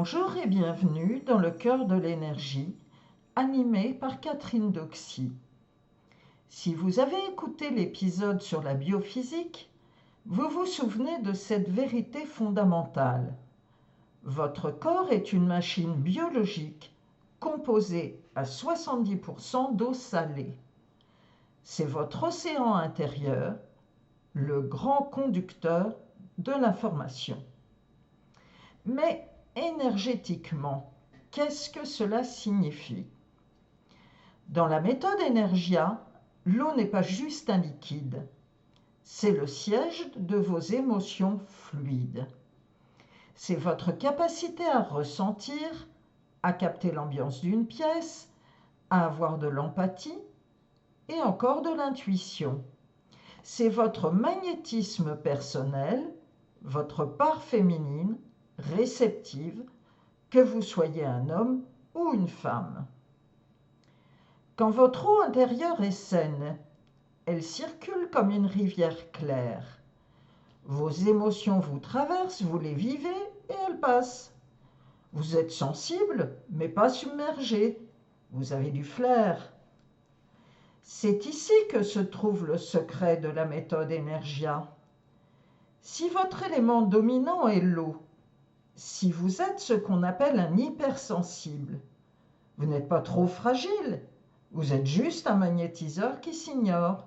Bonjour et bienvenue dans le cœur de l'énergie, animé par Catherine Doxy. Si vous avez écouté l'épisode sur la biophysique, vous vous souvenez de cette vérité fondamentale. Votre corps est une machine biologique composée à 70% d'eau salée. C'est votre océan intérieur, le grand conducteur de l'information. Mais énergétiquement, qu'est-ce que cela signifie? Dans la méthode Energia, l'eau n'est pas juste un liquide, c'est le siège de vos émotions fluides. C'est votre capacité à ressentir, à capter l'ambiance d'une pièce, à avoir de l'empathie et encore de l'intuition. C'est votre magnétisme personnel, votre part féminine, réceptive, que vous soyez un homme ou une femme. Quand votre eau intérieure est saine, elle circule comme une rivière claire. Vos émotions vous traversent, vous les vivez et elles passent. Vous êtes sensible, mais pas submergé. Vous avez du flair. C'est ici que se trouve le secret de la méthode Energia. Si votre élément dominant est l'eau, si vous êtes ce qu'on appelle un hypersensible, vous n'êtes pas trop fragile, vous êtes juste un magnétiseur qui s'ignore.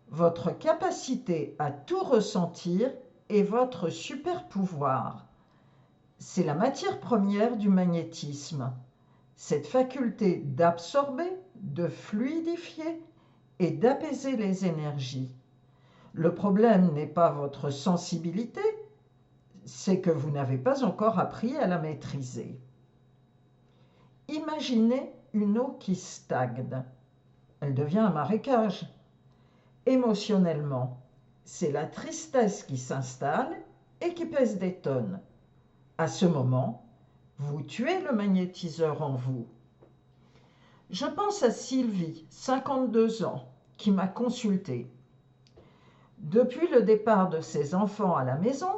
Votre capacité à tout ressentir est votre super pouvoir. C'est la matière première du magnétisme, cette faculté d'absorber, de fluidifier et d'apaiser les énergies. Le problème n'est pas votre sensibilité, c'est que vous n'avez pas encore appris à la maîtriser. Imaginez une eau qui stagne. Elle devient un marécage. Émotionnellement, c'est la tristesse qui s'installe et qui pèse des tonnes. À ce moment, vous tuez le magnétiseur en vous. Je pense à Sylvie, 52 ans, qui m'a consultée. Depuis le départ de ses enfants à la maison,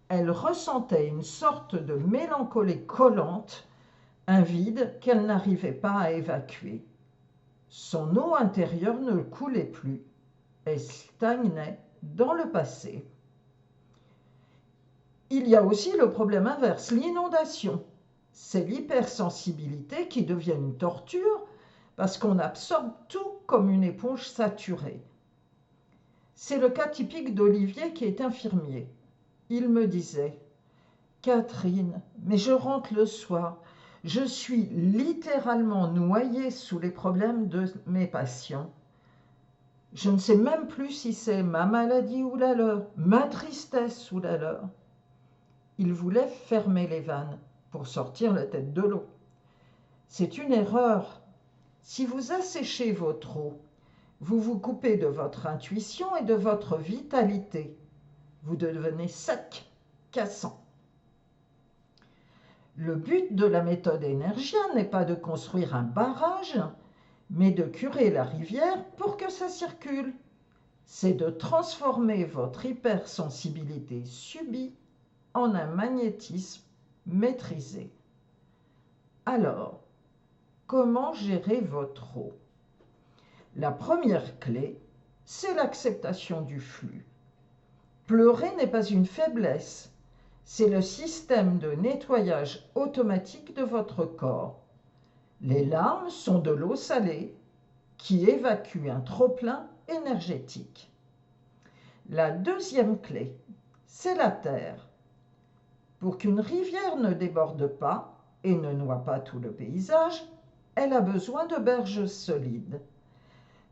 elle ressentait une sorte de mélancolie collante, un vide qu'elle n'arrivait pas à évacuer. Son eau intérieure ne coulait plus, elle stagnait dans le passé. Il y a aussi le problème inverse, l'inondation. C'est l'hypersensibilité qui devient une torture parce qu'on absorbe tout comme une éponge saturée. C'est le cas typique d'Olivier qui est infirmier. Il me disait « Catherine, mais je rentre le soir, je suis littéralement noyé sous les problèmes de mes patients. Je ne sais même plus si c'est ma maladie ou la leur, ma tristesse ou la leur. » Il voulait fermer les vannes pour sortir la tête de l'eau. C'est une erreur. Si vous asséchez votre eau, vous vous coupez de votre intuition et de votre vitalité. Vous devenez sec, cassant. Le but de la méthode Energia n'est pas de construire un barrage, mais de curer la rivière pour que ça circule. C'est de transformer votre hypersensibilité subie en un magnétisme maîtrisé. Alors, comment gérer votre eau? La première clé, c'est l'acceptation du flux. Pleurer n'est pas une faiblesse, c'est le système de nettoyage automatique de votre corps. Les larmes sont de l'eau salée qui évacue un trop-plein énergétique. La deuxième clé, c'est la terre. Pour qu'une rivière ne déborde pas et ne noie pas tout le paysage, elle a besoin de berges solides.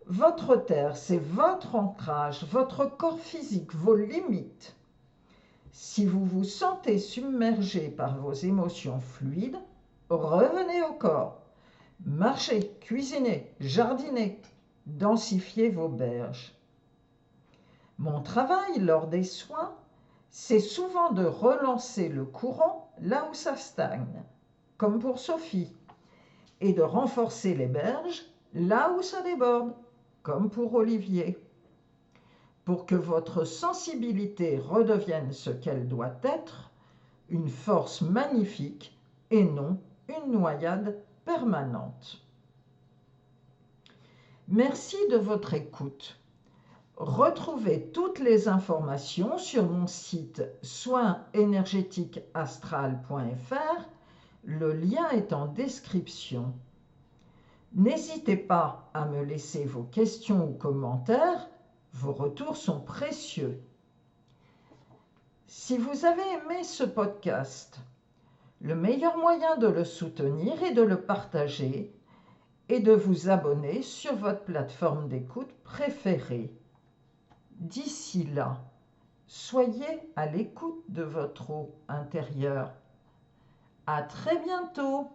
Votre terre, c'est votre ancrage, votre corps physique, vos limites. Si vous vous sentez submergé par vos émotions fluides, revenez au corps. Marchez, cuisinez, jardinez, densifiez vos berges. Mon travail lors des soins, c'est souvent de relancer le courant là où ça stagne, comme pour Sophie, et de renforcer les berges là où ça déborde, comme pour Olivier. Pour que votre sensibilité redevienne ce qu'elle doit être, une force magnifique et non une noyade permanente. Merci de votre écoute. Retrouvez toutes les informations sur mon site soinsénergétiqueastral.fr. Le lien est en description. N'hésitez pas à me laisser vos questions ou commentaires. Vos retours sont précieux. Si vous avez aimé ce podcast, le meilleur moyen de le soutenir est de le partager et de vous abonner sur votre plateforme d'écoute préférée. D'ici là, soyez à l'écoute de votre eau intérieure. À très bientôt!